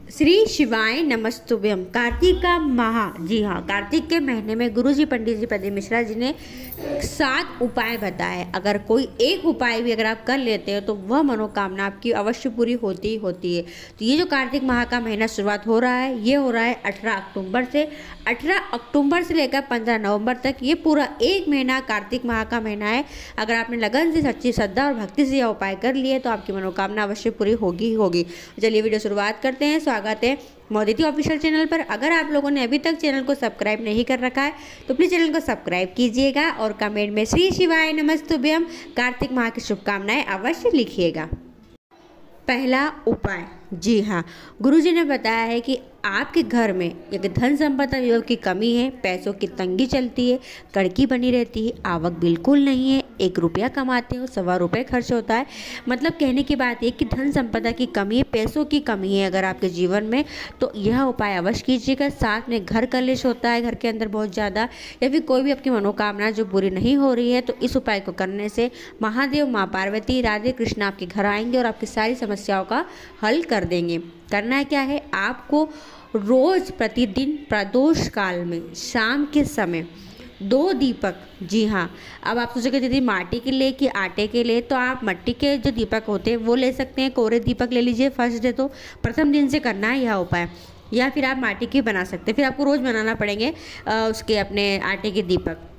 श्री शिवाय नमस्तुभ्यम। कार्तिक का माह, जी हाँ, कार्तिक के महीने में गुरुजी पंडित जी प्रदीप मिश्रा जी ने 7 उपाय बताए। अगर कोई एक उपाय भी अगर आप कर लेते हो तो वह मनोकामना आपकी अवश्य पूरी होती ही होती है। तो ये जो कार्तिक माह का महीना शुरुआत हो रहा है, ये हो रहा है 18 अक्टूबर से। 18 अक्टूबर से लेकर 15 नवंबर तक ये पूरा एक महीना कार्तिक माह का महीना है। अगर आपने लगन से, सच्ची श्रद्धा और भक्ति से यह उपाय कर लिए तो आपकी मनोकामना अवश्य पूरी होगी ही होगी। चलिए वीडियो शुरुआत करते हैं। स्वागत है मोदिती ऑफिशियल चैनल पर। अगर आप लोगों ने अभी तक चैनल को सब्सक्राइब नहीं कर रखा है तो प्लीज़ चैनल को सब्सक्राइब कीजिएगा और कमेंट में श्री शिवाय नमस्तुभ्यम कार्तिक माह की शुभकामनाएं अवश्य लिखिएगा। पहला उपाय, जी हाँ, गुरुजी ने बताया है कि आपके घर में यदि धन संपदा योग की कमी है, पैसों की तंगी चलती है, कड़की बनी रहती है, आवक बिल्कुल नहीं है, 1 रुपया कमाते हो 1.25 रुपये खर्च होता है, मतलब कहने की बात है कि धन संपदा की कमी है, पैसों की कमी है अगर आपके जीवन में, तो यह उपाय अवश्य कीजिएगा। साथ में घर कलेश होता है घर के अंदर बहुत ज़्यादा, या फिर कोई भी आपकी मनोकामना जो पूरी नहीं हो रही है, तो इस उपाय को करने से महादेव, माँ पार्वती, राधे कृष्ण आपके घर आएंगे और आपकी सारी समस्याओं का हल कर देंगे। करना है क्या है, आपको रोज प्रतिदिन प्रदोष काल में शाम के समय 2 दीपक, जी हाँ, अब आप सोचोगे दीदी माटी के लिए कि आटे के लिए, तो आप मिट्टी के जो दीपक होते हैं वो ले सकते हैं, कोरे दीपक ले लीजिए। फर्स्ट डे तो प्रथम दिन से करना है यह उपाय, या फिर आप माटी के बना सकते हैं। फिर आपको रोज़ बनाना पड़ेंगे उसके अपने आटे के दीपक।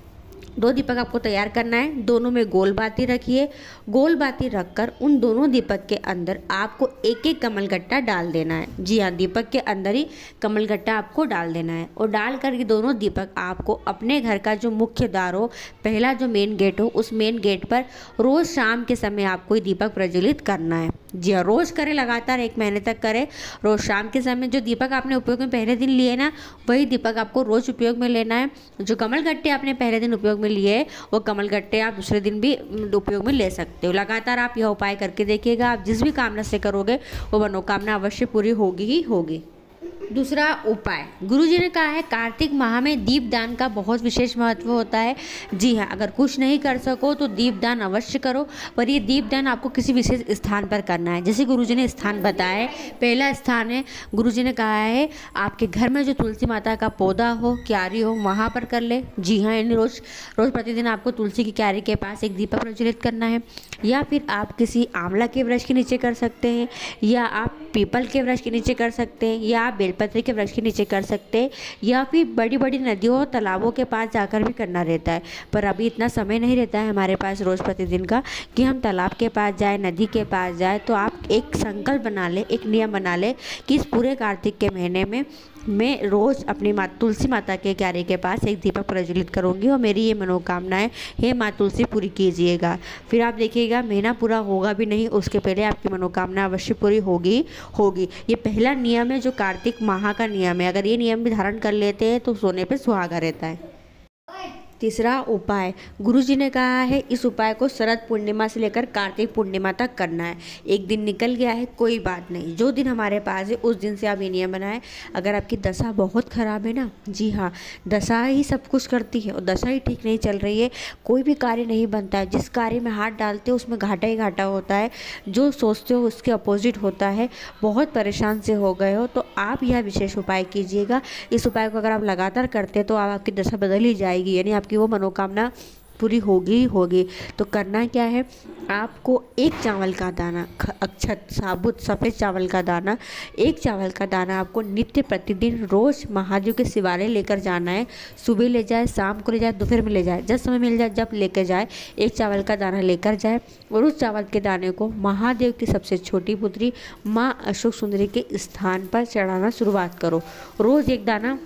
2 दीपक आपको तैयार करना है, दोनों में गोल बाती रखिए। गोल बाती रखकर उन दोनों दीपक के अंदर आपको एक कमलगट्टा डाल देना है। जी हाँ, दीपक के अंदर ही कमलगट्टा आपको डाल देना है और डाल कर ये दोनों दीपक आपको अपने घर का जो मुख्य द्वार हो, पहला जो मेन गेट हो, उस मेन गेट पर रोज़ शाम के समय आपको ये दीपक प्रज्वलित करना है। जी हाँ, रोज़ करें, लगातार 1 महीने तक करें। रोज़ शाम के समय जो दीपक आपने उपयोग में पहले दिन लिए ना, वही दीपक आपको रोज़ उपयोग में लेना है। जो कमलगट्टे आपने पहले दिन उपयोग में लिए वो कमलगट्टे आप दूसरे दिन भी उपयोग में ले सकते हो। लगातार आप यह उपाय करके देखिएगा, आप जिस भी कामना से करोगे वो मनोकामना अवश्य पूरी होगी ही होगी। दूसरा उपाय, गुरुजी ने कहा है कार्तिक माह में दीपदान का बहुत विशेष महत्व होता है। जी हाँ, अगर कुछ नहीं कर सको तो दीपदान अवश्य करो, पर ये दीपदान आपको किसी विशेष स्थान पर करना है। जैसे गुरुजी ने स्थान बताया है, पहला स्थान है, गुरुजी ने कहा है आपके घर में जो तुलसी माता का पौधा हो, क्यारी हो, वहाँ पर कर ले। जी हाँ, यानी रोज़ प्रतिदिन आपको तुलसी की क्यारी के पास एक दीपक प्रज्वलित करना है, या फिर आप किसी आंवला के वृक्ष के नीचे कर सकते हैं, या आप पीपल के वृक्ष के नीचे कर सकते हैं, या आप बेलपत्री के वृक्ष के नीचे कर सकते हैं, या फिर बड़ी बड़ी नदियों और तालाबों के पास जाकर भी करना रहता है। पर अभी इतना समय नहीं रहता है हमारे पास रोज़ प्रतिदिन का कि हम तालाब के पास जाए, नदी के पास जाए। तो आप एक संकल्प बना ले, एक नियम बना ले कि इस पूरे कार्तिक के महीने में मैं रोज़ अपनी माँ तुलसी माता के क्यारी के पास एक दीपक प्रज्वलित करूँगी और मेरी ये मनोकामनाएं हे माँ तुलसी पूरी कीजिएगा। फिर आप देखिएगा महीना पूरा होगा भी नहीं, उसके पहले आपकी मनोकामना अवश्य पूरी होगी होगी। ये पहला नियम है जो कार्तिक माह का नियम है। अगर ये नियम भी धारण कर लेते हैं तो सोने पे सुहागा रहता है। तीसरा उपाय, गुरुजी ने कहा है इस उपाय को शरद पूर्णिमा से लेकर कार्तिक पूर्णिमा तक करना है। एक दिन निकल गया है, कोई बात नहीं, जो दिन हमारे पास है उस दिन से आप ये नियम बनाएं। अगर आपकी दशा बहुत ख़राब है ना, जी हाँ, दशा ही सब कुछ करती है और दशा ही ठीक नहीं चल रही है, कोई भी कार्य नहीं बनता है, जिस कार्य में हाथ डालते हो उसमें घाटा ही घाटा होता है, जो सोचते हो उसके अपोजिट होता है, बहुत परेशान से हो गए हो, तो आप यह विशेष उपाय कीजिएगा। इस उपाय को अगर आप लगातार करते तो आपकी दशा बदल ही जाएगी, यानी कि वो मनोकामना पूरी होगी ही होगी। तो करना क्या है, आपको 1 चावल का दाना, अक्षत साबुत सफ़ेद चावल का दाना, 1 चावल का दाना आपको नित्य प्रतिदिन रोज़ महादेव के शिवालय लेकर जाना है। सुबह ले जाए, शाम को ले जाए, दोपहर में ले जाए, जब समय मिल जाए जब लेकर जाए, 1 चावल का दाना लेकर जाए और उस चावल के दाने को महादेव की सबसे छोटी पुत्री माँ अशोक सुंदरी के स्थान पर चढ़ाना शुरुआत करो। रोज़ 1 दाना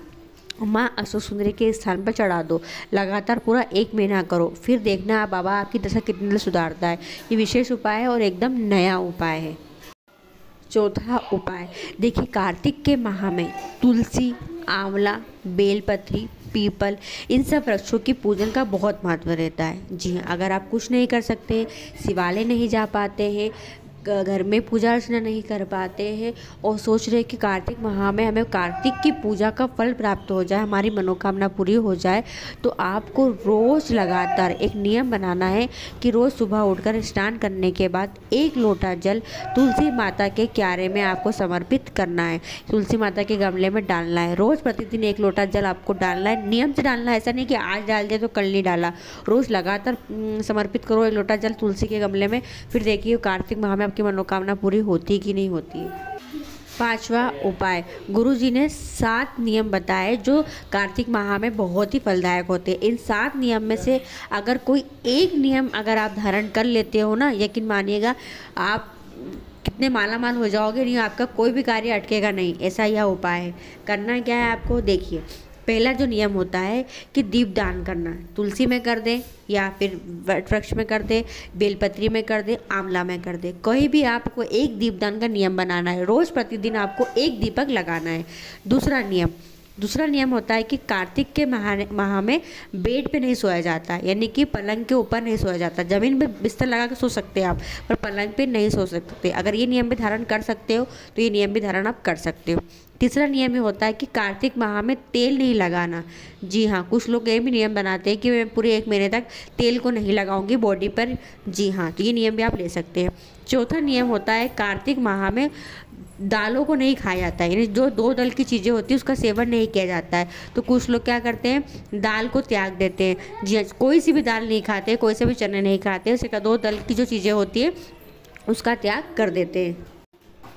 माँ अशोक सुंदरी के स्थान पर चढ़ा दो। लगातार पूरा 1 महीना करो, फिर देखना बाबा आपकी दशा कितने सुधारता है। ये विशेष उपाय है और एकदम नया उपाय है। चौथा उपाय, देखिए कार्तिक के माह में तुलसी, आंवला, बेलपत्री, पीपल, इन सब वृक्षों की पूजन का बहुत महत्व रहता है। जी हाँ, अगर आप कुछ नहीं कर सकते, शिवालय नहीं जा पाते हैं, घर में पूजा अर्चना नहीं कर पाते हैं और सोच रहे हैं कि कार्तिक माह में हमें कार्तिक की पूजा का फल प्राप्त हो जाए, हमारी मनोकामना पूरी हो जाए, तो आपको रोज़ लगातार एक नियम बनाना है कि रोज़ सुबह उठकर स्नान करने के बाद 1 लोटा जल तुलसी माता के क्यारे में आपको समर्पित करना है, तुलसी माता के गमले में डालना है। रोज़ प्रतिदिन 1 लोटा जल आपको डालना है, नियम से डालना है, ऐसा नहीं कि आज डाल दिया तो कल नहीं डाला। रोज़ लगातार समर्पित करो 1 लोटा जल तुलसी के गमले में, फिर देखिए कार्तिक माह में आपकी मनोकामना पूरी होती कि नहीं होती है। 5वां उपाय, गुरुजी ने 7 नियम बताए जो कार्तिक माह में बहुत ही फलदायक होते हैं। इन 7 नियम में से अगर कोई एक नियम अगर आप धारण कर लेते हो ना, यकीन मानिएगा आप कितने मालामाल हो जाओगे, नहीं आपका कोई भी कार्य अटकेगा नहीं। ऐसा यह उपाय है। करना क्या है आपको, देखिए पहला जो नियम होता है कि दीप दान करना, तुलसी में कर दें या फिर वृक्ष में कर दे, बेलपत्री में कर दे, आंवला में कर दे, कोई भी आपको एक दीपदान का नियम बनाना है। रोज़ प्रतिदिन आपको 1 दीपक लगाना है। दूसरा नियम होता है कि कार्तिक के माह में बेड पे नहीं सोया जाता, यानी कि पलंग के ऊपर नहीं सोया जाता। ज़मीन पे बिस्तर लगा के सो सकते हैं आप, पर पलंग पे नहीं सो सकते। अगर ये नियम भी धारण कर सकते हो तो ये नियम भी धारण आप कर सकते हो। तीसरा नियम ये होता है कि कार्तिक माह में तेल नहीं लगाना। जी हाँ, कुछ लोग ये भी नियम बनाते हैं कि मैं पूरे 1 महीने तक तेल को नहीं लगाऊंगी बॉडी पर। जी हाँ, तो ये नियम भी आप ले सकते हैं। चौथा नियम होता है कार्तिक माह में दालों को नहीं खाया जाता है, यानी जो 2 दल की चीज़ें होती है उसका सेवन नहीं किया जाता है। तो कुछ लोग क्या करते हैं, दाल को त्याग देते हैं। जी हाँ, कोई सी भी दाल नहीं खाते, कोई से भी चने नहीं खाते, उसका 2 दल की जो चीज़ें होती है उसका त्याग कर देते हैं।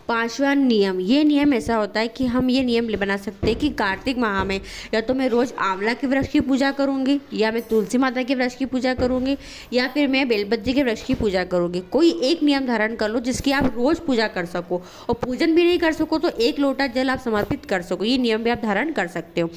5वां नियम, ये नियम ऐसा होता है कि हम ये नियम बना सकते हैं कि कार्तिक माह में या तो मैं रोज़ आंवला के वृक्ष की पूजा करूँगी, या मैं तुलसी माता के वृक्ष की पूजा करूँगी, या फिर मैं बेलपत्री के वृक्ष की पूजा करूँगी। कोई एक नियम धारण कर लो जिसकी आप रोज़ पूजा कर सको, और पूजन भी नहीं कर सको तो 1 लोटा जल आप समर्पित कर सको। ये नियम भी आप धारण कर सकते हो।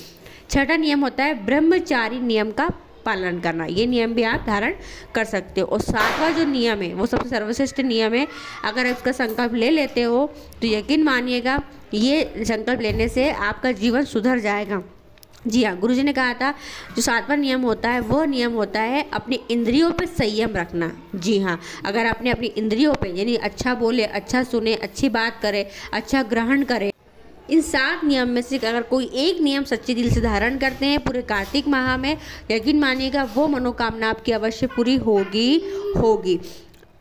6वां नियम होता है ब्रह्मचारी नियम का पालन करना, ये नियम भी आप धारण कर सकते हो। और 7वां जो नियम है वो सबसे सर्वश्रेष्ठ नियम है। अगर इसका संकल्प ले लेते हो तो यकीन मानिएगा ये संकल्प लेने से आपका जीवन सुधर जाएगा। जी हाँ, गुरुजी ने कहा था जो 7वां नियम होता है वो नियम होता है अपनी इंद्रियों पे संयम रखना। जी हाँ, अगर आपने अपनी इंद्रियों पे यानी अच्छा बोले, अच्छा सुने, अच्छी बात करे, अच्छा ग्रहण करे, इन 7 नियम में से अगर कोई एक नियम सच्चे दिल से धारण करते हैं पूरे कार्तिक माह में, यकीन मानिएगा वो मनोकामना आपकी अवश्य पूरी होगी।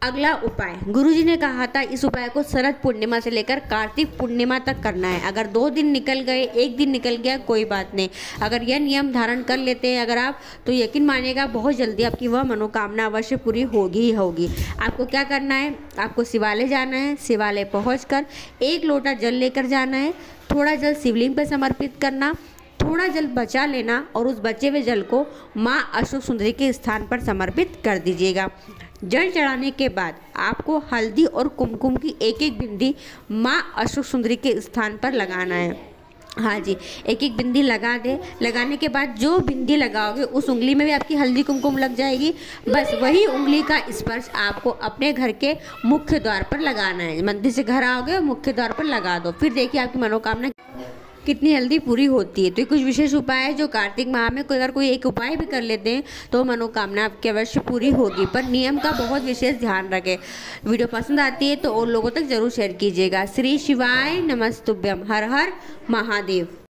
अगला उपाय, गुरुजी ने कहा था इस उपाय को शरद पूर्णिमा से लेकर कार्तिक पूर्णिमा तक करना है। अगर 2 दिन निकल गए, 1 दिन निकल गया, कोई बात नहीं। अगर यह नियम धारण कर लेते हैं अगर आप, तो यकीन मानिएगा बहुत जल्दी आपकी वह मनोकामना अवश्य पूरी होगी। आपको क्या करना है, आपको शिवालय जाना है, शिवालय पहुँचकर 1 लोटा जल लेकर जाना है, थोड़ा जल शिवलिंग पर समर्पित करना, थोड़ा जल बचा लेना और उस बचे हुए जल को माँ अशोक सुंदरी के स्थान पर समर्पित कर दीजिएगा। जल चढ़ाने के बाद आपको हल्दी और कुमकुम की 1-1 बिंदी माँ अशोक सुंदरी के स्थान पर लगाना है। हाँ जी, 1-1 बिंदी लगा दे। लगाने के बाद जो बिंदी लगाओगे उस उंगली में भी आपकी हल्दी कुमकुम लग जाएगी। बस वही उंगली का स्पर्श आपको अपने घर के मुख्य द्वार पर लगाना है। मंदिर से घर आओगे और मुख्य द्वार पर लगा दो, फिर देखिए आपकी मनोकामना कितनी जल्दी पूरी होती है। तो ये कुछ विशेष उपाय है जो कार्तिक माह में अगर कोई एक उपाय भी कर लेते हैं तो मनोकामना आपकी अवश्य पूरी होगी, पर नियम का बहुत विशेष ध्यान रखें। वीडियो पसंद आती है तो और लोगों तक जरूर शेयर कीजिएगा। श्री शिवाय नमस्तुभ्यम। हर हर महादेव।